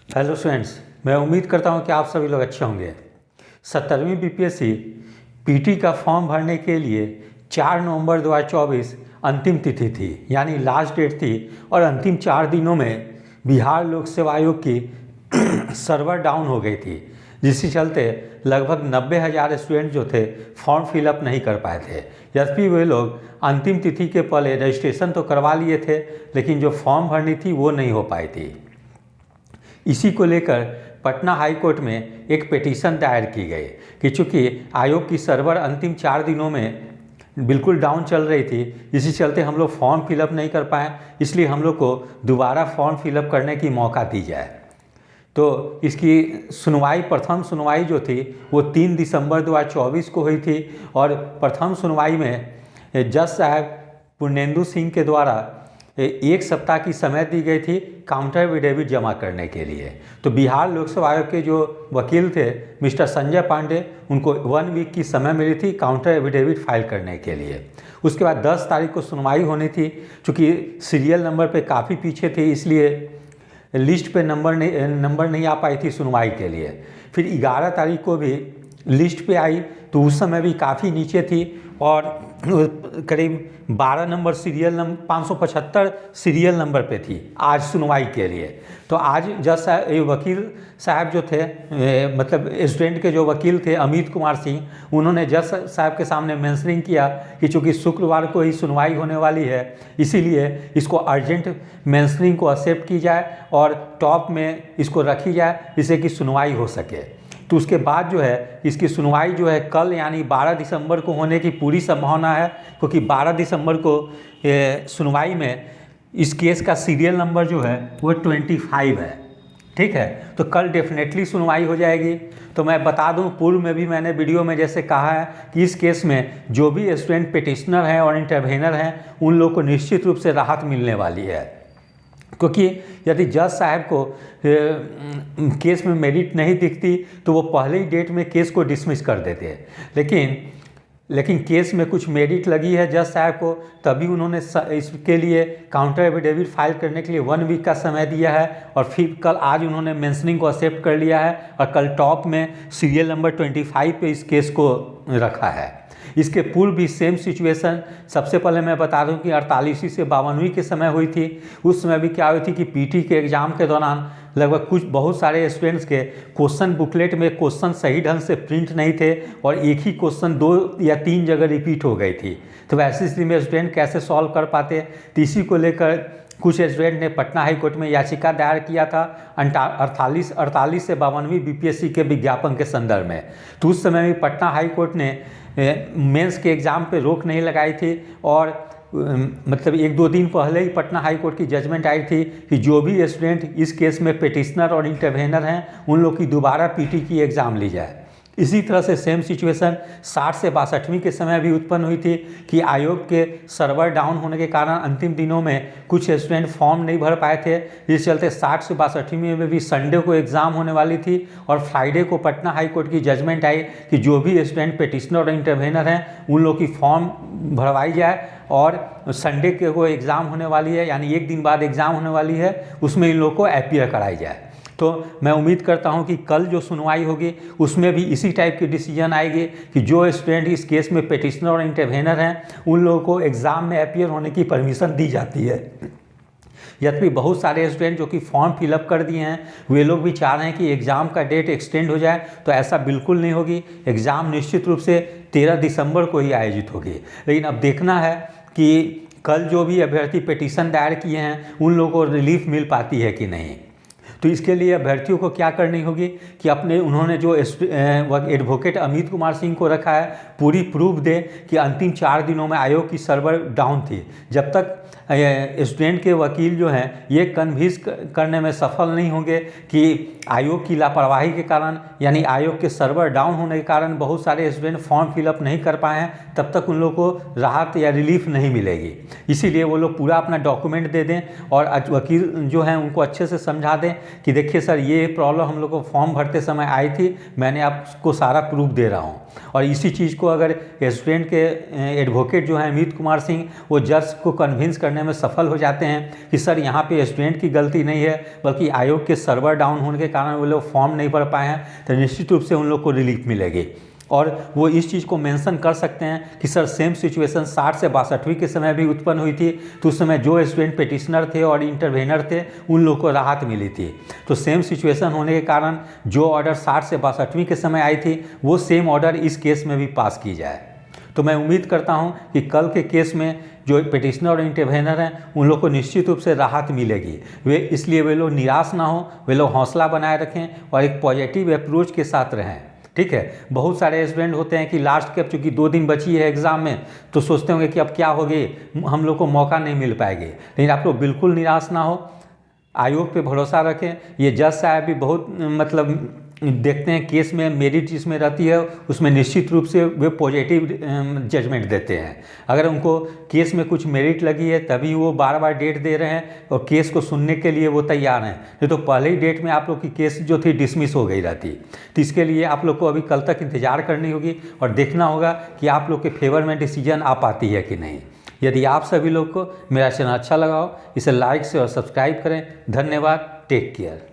Hello students, मैं उम्मीद करता हूं कि आप सभी लोग अच्छे होंगे। 17वीं बीपीएससी पीटी का फॉर्म भरने के लिए 4 नवंबर 2024 अंतिम तिथि थी, यानी लास्ट डेट थी। और अंतिम 4 दिनों में बिहार लोक सेवा आयोग की सर्वर डाउन हो गई थी, जिसके चलते लगभग 90,000 स्टूडेंट जो थे फॉर्म फिलअप नहीं कर पाए थे। यद्यपि वे लोग अंतिम तिथि के पहले रजिस्ट्रेशन तो करवा लिए थे, लेकिन जो फॉर्म भरनी थी वो नहीं हो पाई थी। इसी को लेकर पटना हाई कोर्ट में एक पिटीशन दायर की गई कि चूँकि आयोग की सर्वर अंतिम 4 दिनों में बिल्कुल डाउन चल रही थी, इसी चलते हम लोग फॉर्म फिलअप नहीं कर पाए, इसलिए हम लोग को दोबारा फॉर्म फिलअप करने की मौका दी जाए। तो इसकी सुनवाई, प्रथम सुनवाई जो थी वो 3 दिसंबर 2024 को हुई थी। और प्रथम सुनवाई में जज साहब पूर्णेंदु सिंह के द्वारा 1 सप्ताह की समय दी गई थी काउंटर एफिडेविट जमा करने के लिए। तो बिहार लोक सेवा आयोग के जो वकील थे मिस्टर संजय पांडे, उनको 1 वीक की समय मिली थी काउंटर एफिडेविट फाइल करने के लिए। उसके बाद 10 तारीख को सुनवाई होनी थी। चूँकि सीरियल नंबर पे काफ़ी पीछे थे, इसलिए लिस्ट पे नंबर नहीं आ पाई थी सुनवाई के लिए। फिर 11 तारीख को भी लिस्ट पे आई, तो उस समय भी काफ़ी नीचे थी और करीब 12 number serial number 575 serial number पे थी आज सुनवाई के लिए। तो आज जज साहब, वकील साहब जो थे, मतलब स्टूडेंट के जो वकील थे अमित कुमार सिंह, उन्होंने जज साहब के सामने मेंशनिंग किया कि चूँकि शुक्रवार को ही सुनवाई होने वाली है, इसीलिए इसको अर्जेंट मेंशनिंग को एक्सेप्ट की जाए और टॉप में इसको रखी जाए, जिससे कि सुनवाई हो सके। तो उसके बाद जो है इसकी सुनवाई जो है कल यानी 12 दिसंबर को होने की पूरी संभावना है, क्योंकि 12 दिसंबर को सुनवाई में इस केस का सीरियल नंबर जो है वो 25 है। ठीक है, तो कल डेफिनेटली सुनवाई हो जाएगी। तो मैं बता दूं, पूर्व में भी मैंने वीडियो में जैसे कहा है कि इस केस में जो भी स्टूडेंट पिटिशनर हैं और इंटरवेनर हैं, उन लोग को निश्चित रूप से राहत मिलने वाली है। क्योंकि यदि जज साहब को केस में मेरिट नहीं दिखती तो वो पहले ही डेट में केस को डिसमिस कर देते। लेकिन केस में कुछ मेरिट लगी है जज साहब को, तभी उन्होंने इसके लिए काउंटर एफिडेविट फाइल करने के लिए 1 वीक का समय दिया है। और फिर कल आज उन्होंने मेंशनिंग को एक्सेप्ट कर लिया है और कल टॉप में सीरियल नंबर 25 पे इस केस को रखा है। इसके पूर्व भी सेम सिचुएशन, सबसे पहले मैं बता दूं कि 48वीं से 52वीं के समय हुई थी। उस समय भी क्या हुई थी कि पीटी के एग्ज़ाम के दौरान लगभग बहुत सारे स्टूडेंट्स के क्वेश्चन बुकलेट में क्वेश्चन सही ढंग से प्रिंट नहीं थे और एक ही क्वेश्चन 2 या 3 जगह रिपीट हो गई थी। तो ऐसी स्थिति में स्टूडेंट कैसे सॉल्व कर पाते, तो इसी को लेकर कुछ स्टूडेंट ने पटना हाई कोर्ट में याचिका दायर किया था 48 से 52वीं बीपीएससी के विज्ञापन के संदर्भ में। तो उस समय भी पटना हाई कोर्ट ने मेंस के एग्ज़ाम पे रोक नहीं लगाई थी और मतलब 1-2 दिन पहले ही पटना हाई कोर्ट की जजमेंट आई थी कि जो भी स्टूडेंट इस केस में पिटिशनर और इंटरवेनर हैं, उन लोग की दोबारा पीटी की एग्ज़ाम ली जाए। इसी तरह से सेम सिचुएशन 60 से 62वीं के समय भी उत्पन्न हुई थी कि आयोग के सर्वर डाउन होने के कारण अंतिम दिनों में कुछ स्टूडेंट फॉर्म नहीं भर पाए थे, जिस चलते 60 से 62वीं में भी संडे को एग्ज़ाम होने वाली थी और फ्राइडे को पटना हाई कोर्ट की जजमेंट आई कि जो भी स्टूडेंट पिटिशनर और इंटरवेनर हैं उन लोग की फॉर्म भरवाई जाए और संडे के को एग्ज़ाम होने वाली है, यानी 1 दिन बाद एग्ज़ाम होने वाली है, उसमें इन लोग को अपीयर कराई जाए। तो मैं उम्मीद करता हूं कि कल जो सुनवाई होगी उसमें भी इसी टाइप की डिसीजन आएगी कि जो स्टूडेंट इस केस में पिटिशनर और इंटरवेनर हैं उन लोगों को एग्ज़ाम में अपीयर होने की परमिशन दी जाती है। यद्यपि बहुत सारे स्टूडेंट जो कि फॉर्म फिलअप कर दिए हैं वे लोग भी चाह रहे हैं कि एग्ज़ाम का डेट एक्सटेंड हो जाए, तो ऐसा बिल्कुल नहीं होगी। एग्ज़ाम निश्चित रूप से 13 दिसंबर को ही आयोजित होगी। लेकिन अब देखना है कि कल जो भी अभ्यर्थी पिटीशन दायर किए हैं उन लोगों को रिलीफ मिल पाती है कि नहीं। तो इसके लिए अभ्यर्थियों को क्या करनी होगी कि उन्होंने जो एडवोकेट अमित कुमार सिंह को रखा है पूरी प्रूफ दे कि अंतिम 4 दिनों में आयोग की सर्वर डाउन थी। जब तक स्टूडेंट के वकील जो हैं ये कन्विंस करने में सफल नहीं होंगे कि आयोग की लापरवाही के कारण, यानी आयोग के सर्वर डाउन होने के कारण बहुत सारे स्टूडेंट फॉर्म फिलअप नहीं कर पाए हैं, तब तक उन लोगों को राहत या रिलीफ नहीं मिलेगी। इसीलिए वो लोग पूरा अपना डॉक्यूमेंट दे दें और वकील जो हैं उनको अच्छे से समझा दें कि देखिए सर, ये प्रॉब्लम हम लोग को फॉर्म भरते समय आई थी, मैंने आपको सारा प्रूफ दे रहा हूँ। और इसी चीज़ को अगर स्टूडेंट के एडवोकेट जो हैं अमित कुमार सिंह, वो जज को कन्विंस करने कहने में सफल हो जाते हैं कि सर यहाँ पे स्टूडेंट की गलती नहीं है बल्कि आयोग के सर्वर डाउन होने के कारण वो लोग फॉर्म नहीं भर पाए हैं, तो निश्चित रूप से उन लोग को रिलीफ मिलेगी। और वो इस चीज़ को मेंशन कर सकते हैं कि सर सेम सिचुएशन 60 से 62वीं के समय भी उत्पन्न हुई थी, तो उस समय जो स्टूडेंट पेटिशनर थे और इंटरवेनर थे उन लोगों को राहत मिली थी। तो सेम सिचुएशन होने के कारण जो ऑर्डर 60 से 62वीं के समय आई थी वो सेम ऑर्डर इस केस में भी पास की जाए। तो मैं उम्मीद करता हूं कि कल के केस में जो पेटिशनर और इंटरवेनर हैं उन लोग को निश्चित रूप से राहत मिलेगी। इसलिए वे लोग निराश ना हो, वे लोग हौसला बनाए रखें और एक पॉजिटिव अप्रोच के साथ रहें। ठीक है, बहुत सारे स्टूडेंट होते हैं कि लास्ट के अब चूँकि 2 दिन बची है एग्ज़ाम में, तो सोचते होंगे कि अब क्या हो गए, हम लोग को मौका नहीं मिल पाएंगे। लेकिन आप लोग बिल्कुल निराश ना हो, आयोग पे भरोसा रखें। ये जज साहब भी बहुत मतलब देखते हैं केस में मेरिट जिसमें रहती है उसमें निश्चित रूप से वे पॉजिटिव जजमेंट देते हैं। अगर उनको केस में कुछ मेरिट लगी है तभी वो बार बार डेट दे रहे हैं और केस को सुनने के लिए वो तैयार हैं, नहीं तो पहले ही डेट में आप लोग की केस जो थी डिसमिस हो गई रहती। तो इसके लिए आप लोग को अभी कल तक इंतज़ार करनी होगी और देखना होगा कि आप लोग के फेवर में डिसीजन आ पाती है कि नहीं। यदि आप सभी लोग को मेरा चैनल अच्छा लगा हो, इसे लाइक से और सब्सक्राइब करें। धन्यवाद, टेक केयर।